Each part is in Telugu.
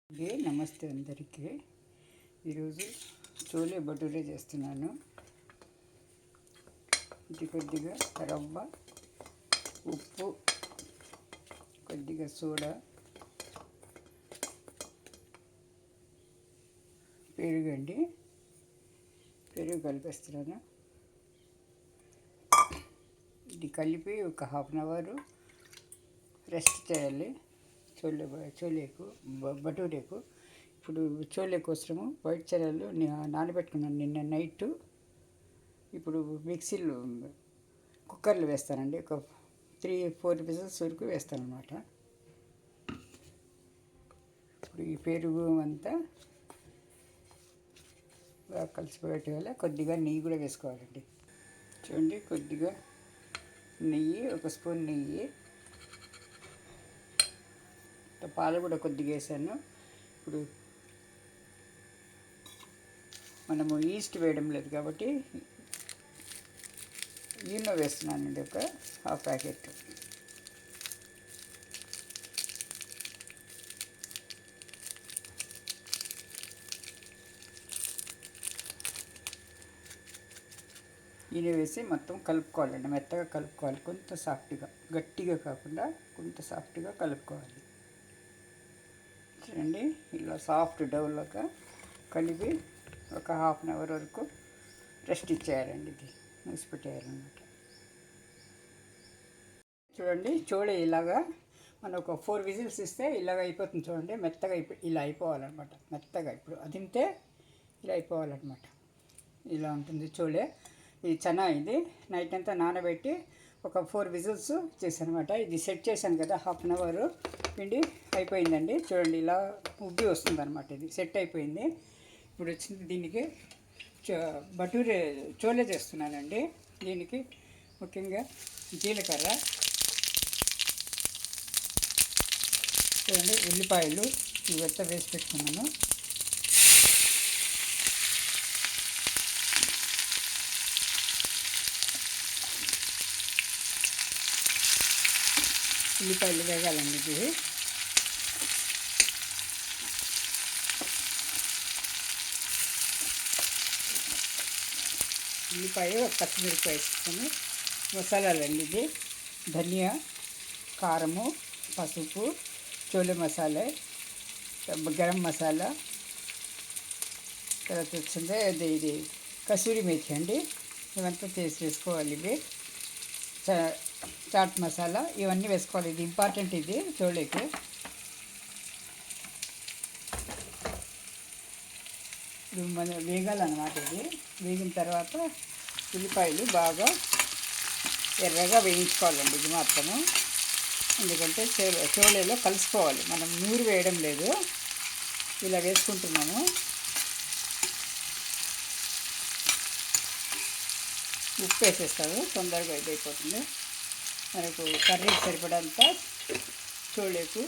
నమస్తే అందరికీ. ఈరోజు చోలే భటూరే చేస్తున్నాను. ఇది కొద్దిగా రవ్వ, ఉప్పు, కొద్దిగా సోడా, పెరుగు కలిపేస్తున్నాను. ఇది కలిపి ఒక హాఫ్ అన్ అవర్ రెస్ట్ చేయాలి. భటూరేకు. ఇప్పుడు చోలే కోసము వైట్ చనాలు నానబెట్టుకున్నాను నిన్న నైట్. ఇప్పుడు మిక్సీలో కుక్కర్లో వేస్తానండి. ఒక 3-4 విజిల్స్ వరకు వేస్తాను అన్నమాట. ఇప్పుడు ఈ పెరుగు అంతా బాగా కలిసిపోయేటి వల్ల కొద్దిగా నెయ్యి కూడా వేసుకోవాలండి. చూడండి, కొద్దిగా నెయ్యి, 1 స్పూన్ నెయ్యి, పాలు కూడా కొద్దిగా వేసాను. ఇప్పుడు మనము ఈస్ట్ వేయడం లేదు కాబట్టి ఈనో వేస్తున్నానండి, ఒక హాఫ్ ప్యాకెట్. ఈనో వేసి మొత్తం కలుపుకోవాలండి. మెత్తగా కలుపుకోవాలి, కొంత సాఫ్ట్గా, గట్టిగా కాకుండా కొంత సాఫ్ట్గా కలుపుకోవాలి. చూడండి, ఇలా సాఫ్ట్ డౌలాగా కలిపి ఒక హాఫ్ అన్ అవర్ వరకు రెస్ట్ ఇచ్చేయాలండి. ఇది మూసిపెట్టేయాలన్నమాట. చూడండి, చోళే ఇలాగా మనం ఒక 4 విజిల్స్ ఇస్తే ఇలాగ అయిపోతుంది. చూడండి, మెత్తగా ఇలా అయిపోవాలన్నమాట. మెత్తగా ఇప్పుడు అదింతే ఇలా అయిపోవాలన్నమాట. ఇలా ఉంటుంది చోళే. ఈ చనా ఇది నైట్ అంతా నానబెట్టి ఒక 4 విజిల్స్ చేశానమాట. ఇది సెట్ చేశాను కదా, హాఫ్ అన్ అవర్ పిండి అయిపోయిందండి. చూడండి, ఇలా ఉబ్బి వస్తుంది అనమాట. ఇది సెట్ అయిపోయింది. ఇప్పుడు వచ్చింది దీనికి భటూరే చోలే చేస్తున్నానండి. దీనికి ముఖ్యంగా జీలకర్ర, చూడండి, ఉల్లిపాయలు ఇవంతా వేసి పెట్టుకున్నాను. ఉల్లిపాయలు వేగాలండి. ఇది ఉల్లిపాయ, పచ్చిమిరపకాయ వేసుకొని మసాలాలండి. ఇది ధనియా, కారము, పసుపు, చోలే మసాలా, గరం మసాలా, తర్వాత వచ్చిందే ఇది కసూరి మేథి అండి. ఇవంతా వేసుకోవాలి. ఇవి చాట్ మసాలా ఇవన్నీ వేసుకోవాలి. ఇది ఇంపార్టెంట్, ఇది చోలేకి. ఇది మన వేగాలన్నమాట. ఇది వేగిన తర్వాత ఉల్లిపాయలు బాగా ఎర్రగా వేయించుకోవాలండి. ఇది మాత్రము, ఎందుకంటే చోలేలో కలిసిపోవాలి. మనం నూరు వేయడం లేదు, ఇలా వేసుకుంటున్నాము. ఉప్పు వేసేస్తాము, తొందరగా ఇది అయిపోతుంది. మనకు కర్రీకి సరిపడంత, చోలేకు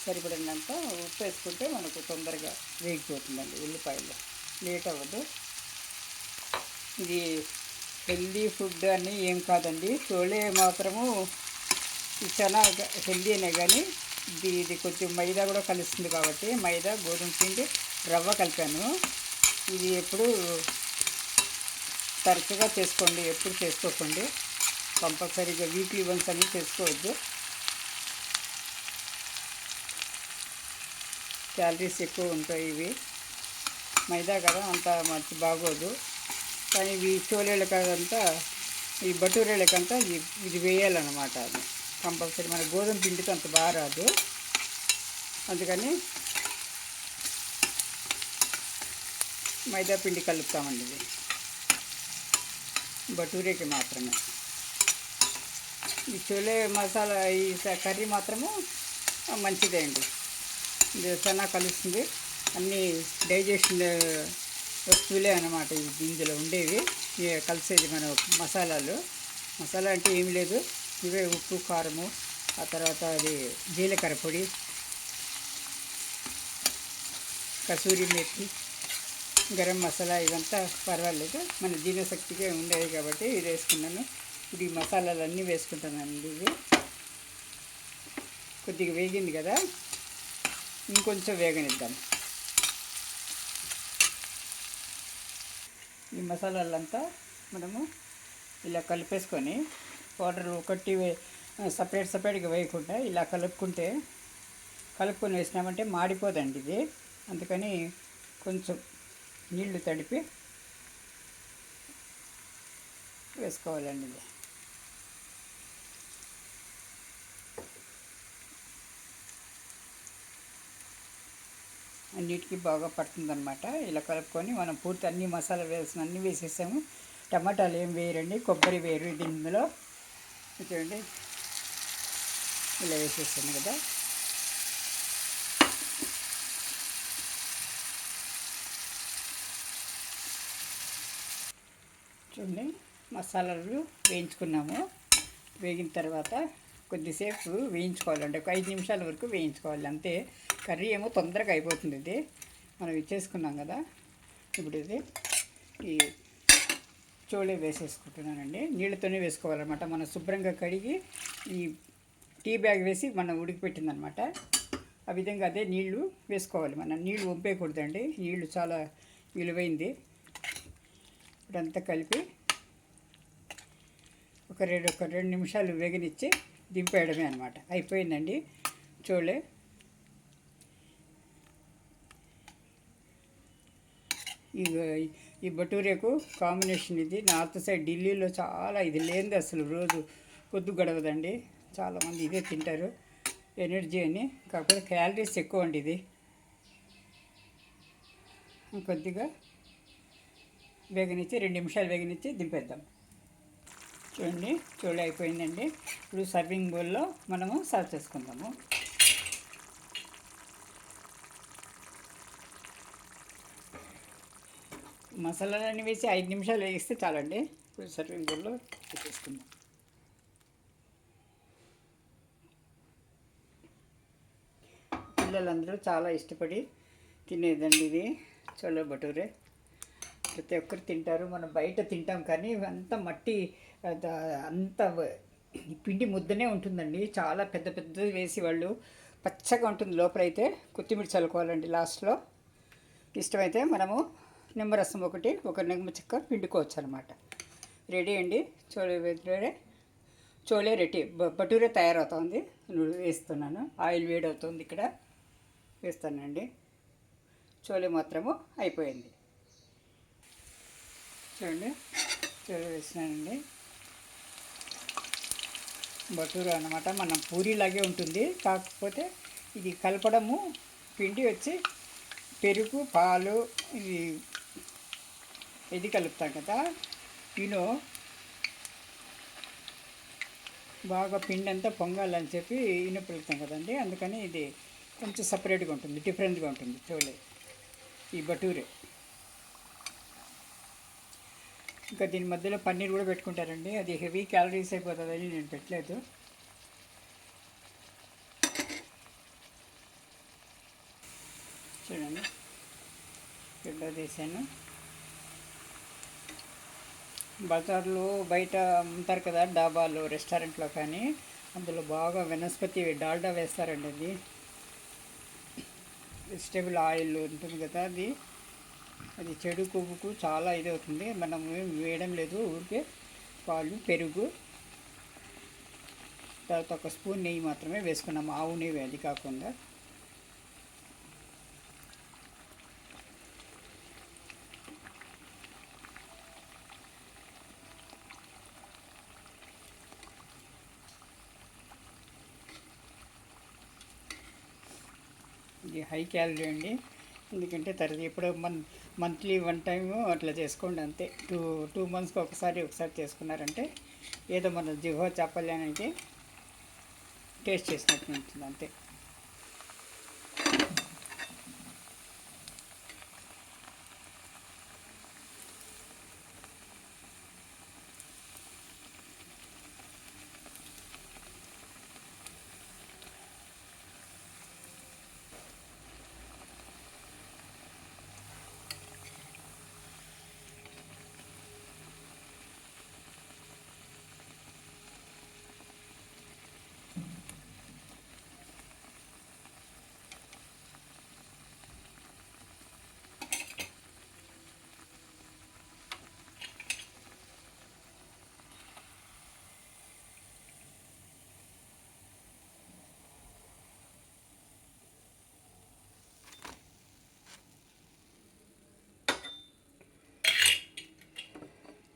సరిపడినంత ఉప్పు వేసుకుంటే మనకు తొందరగా వేగిపోతుందండి. ఉల్లిపాయలు లేట్ అవ్వదు. ఇది హెల్దీ ఫుడ్ అని ఏం కాదండి. చోలే మాత్రము చాలా హెల్దీ అనే కానీ ఇది కొంచెం మైదా కూడా కలుస్తుంది కాబట్టి మైదా, గోధుమ పిండి, రవ్వ కలిపాను. ఇది ఎప్పుడు తరచుగా చేసుకోండి, ఎప్పుడు చేసుకోకండి. కంపల్సరీగా వీక్లీ వన్స్ అని చేసుకోవద్దు. క్యాలరీస్ ఎక్కువ ఉంటాయి. ఇవి మైదా కదా, అంత మంచి బాగోదు. కానీ ఇవి చోలేలకంతా, ఈ భటూరేలకంతా ఇది వేయాలన్నమాట. అది కంపల్సరీ. మన గోధుమ పిండితో అంత బాగా రాదు, అందుకని మైదా పిండి కలుపుతామండి. ఇది భటూరేకి మాత్రమే. ఈ చోలే మసాలా, ఈ కర్రీ మాత్రము మంచిదే అండి. ఇది చాలా కలుస్తుంది. అన్నీ డైజెషన్ వస్తువులే అన్నమాట ఇందులో ఉండేవి. కలిసేది మన మసాలా అంటే ఏమి లేదు. ఇవే ఉప్పు, కారము, ఆ తర్వాత అది జీలకర్ర పొడి, కసూరి మేథి, గరం మసాలా, ఇవంతా పర్వాలేదు, మన జీర్ణశక్తిగా ఉండేవి కాబట్టి ఇది వేసుకున్నాను. ఇప్పుడు ఈ మసాలాలన్నీ వేసుకుంటానండి. ఇది కొద్దిగా వేగింది కదా, ఇంకొంచెం వేగనిద్దాం. ఈ మసాలాలంతా మనము ఇలా కలిపేసుకొని పౌడర్ ఒకటి సపరేట్గా వేయకుండా ఇలా కలుపుకొని వేసినామంటే మాడిపోదండి ఇది. అందుకని కొంచెం నీళ్లు తడిపి వేసుకోవాలండి ఇది. అన్నిటికీ బాగా పడుతుందన్నమాట. ఇలా కలుపుకొని మనం పూర్తి అన్ని మసాలా అన్నీ వేసేసాము. టమాటాలు ఏం వేయరండి, కొబ్బరి వేరు ఇందులో. చూడండి ఇలా వేసేసాను కదా. చూడండి మసాలాలు వేయించుకున్నాము. వేగిన తర్వాత కొద్దిసేపు వేయించుకోవాలండి, ఒక 5 నిమిషాల వరకు వేయించుకోవాలి అంతే. కర్రీ ఏమో తొందరగా అయిపోతుంది. ఇది మనం ఇచ్చేసుకున్నాం కదా. ఇప్పుడు ఇది ఈ చోళే వేసేసుకుంటున్నానండి. నీళ్ళతోనే వేసుకోవాలన్నమాట. మనం శుభ్రంగా కడిగి ఈ టీ బ్యాగ్ వేసి మనం ఉడికిపెట్టిందనమాట. ఆ విధంగా అదే నీళ్లు వేసుకోవాలి. మనం నీళ్ళు వంపేయకూడదండి, నీళ్లు చాలా విలువైంది. ఇప్పుడంతా కలిపి ఒక 2 నిమిషాలు వేగనిచ్చి దింపేయడమే అనమాట. అయిపోయిందండి చోళే. ఈ బటూరేకు కాంబినేషన్ ఇది. నార్త్ సైడ్ ఢిల్లీలో చాలా ఇది లేనిది అసలు రోజు పొద్దు గడవదండి. చాలామంది ఇదే తింటారు, ఎనర్జీ అని. కాకపోతే క్యాలరీస్ ఎక్కువ అండి ఇది. కొద్దిగా వేగనిచ్చి 2 నిమిషాలు వేగనిచ్చి దింపేద్దాం. చూడండి చోళే అయిపోయిందండి. ఇప్పుడు సర్వింగ్ బౌల్లో మనము సర్వ్ చేసుకుందాము. మసాలాలన్నీ వేసి 5 నిమిషాలు వేగిస్తే చాలండి. ఇప్పుడు సర్వింగ్ బౌల్లో తీసుకుందాం. పిల్లలందరూ చాలా ఇష్టపడి తినేదండి ఇది చోళే భటూరే. ప్రతి ఒక్కరు తింటారు. మనం బయట తింటాం కానీ అంత మట్టి, అంత పిండి ముద్దనే ఉంటుందండి. చాలా పెద్ద పెద్దది వేసి వాళ్ళు పచ్చగా ఉంటుంది. లోపలైతే కొత్తిమీర చల్లుకోవాలండి లాస్ట్లో. ఇష్టమైతే మనము నిమ్మరసం ఒక నిమ్మ చెక్క పిండుకోవచ్చు అనమాట. రెడీ అండి చోళే రెడీ. భటూరే తయారవుతుంది. వేస్తున్నాను. ఆయిల్ వేడవుతుంది, ఇక్కడ వేస్తానండి. చోళే మాత్రము అయిపోయింది. చూడండి చోళే వేసినానండి. భటూరా అన్నమాట. మనం పూరీలాగే ఉంటుంది. కాకపోతే ఇది కలపడము, పిండి వచ్చి పెరుగు, పాలు, ఇది కలుపుతాం కదా. బాగా పిండి అంతా పొంగాలని చెప్పి పిలుస్తాం కదండి. అందుకని ఇది కొంచెం సపరేట్గా ఉంటుంది, డిఫరెంట్గా ఉంటుంది చోళే ఈ భటూరే. ఇంకా దీని మధ్యలో పన్నీర్ కూడా పెట్టుకుంటారండి. అది హెవీ క్యాలరీస్ అయిపోతుందని నేను పెట్టలేదు. చూడండి పెద్ద తీసాను. బజార్లో బయట అమ్ముతారు కదా, డాబాలు, రెస్టారెంట్లో కానీ, అందులో బాగా వనస్పతి డాల్డా వేస్తారండి. అది వెజిటేబుల్ ఆయిల్ ఉంటుంది కదా, అది చెడు కొవ్వుకు చాలా ఇది అవుతుంది. మనం ఏం వేయడం లేదు, ఊరికే పాలు, పెరుగు, తర్వాత ఒక స్పూన్ నెయ్యి మాత్రమే వేసుకున్నాము. ఆవు నెయ్యి, అది కాకుండా. ఇది హై క్యాలరీ అండి. ఎందుకంటే తర్వాత ఎప్పుడో మంత్లీ 1 టైము అట్లా చేసుకోండి అంతే. 2 మంత్స్కి ఒకసారి చేసుకున్నారంటే ఏదో మన జిహ్వ చాపల్యానికి టేస్ట్ చేసినట్టు ఉంటుంది అంతే.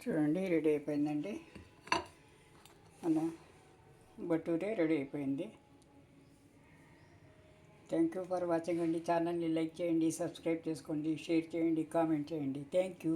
చూడండి రెడీ అయిపోయిందండి. మన భటూరే రెడీ అయిపోయింది. థ్యాంక్ యూ ఫర్ వాచింగ్ అండి. ఛానల్ని లైక్ చేయండి, సబ్స్క్రైబ్ చేసుకోండి, షేర్ చేయండి, కామెంట్ చేయండి. Thank you.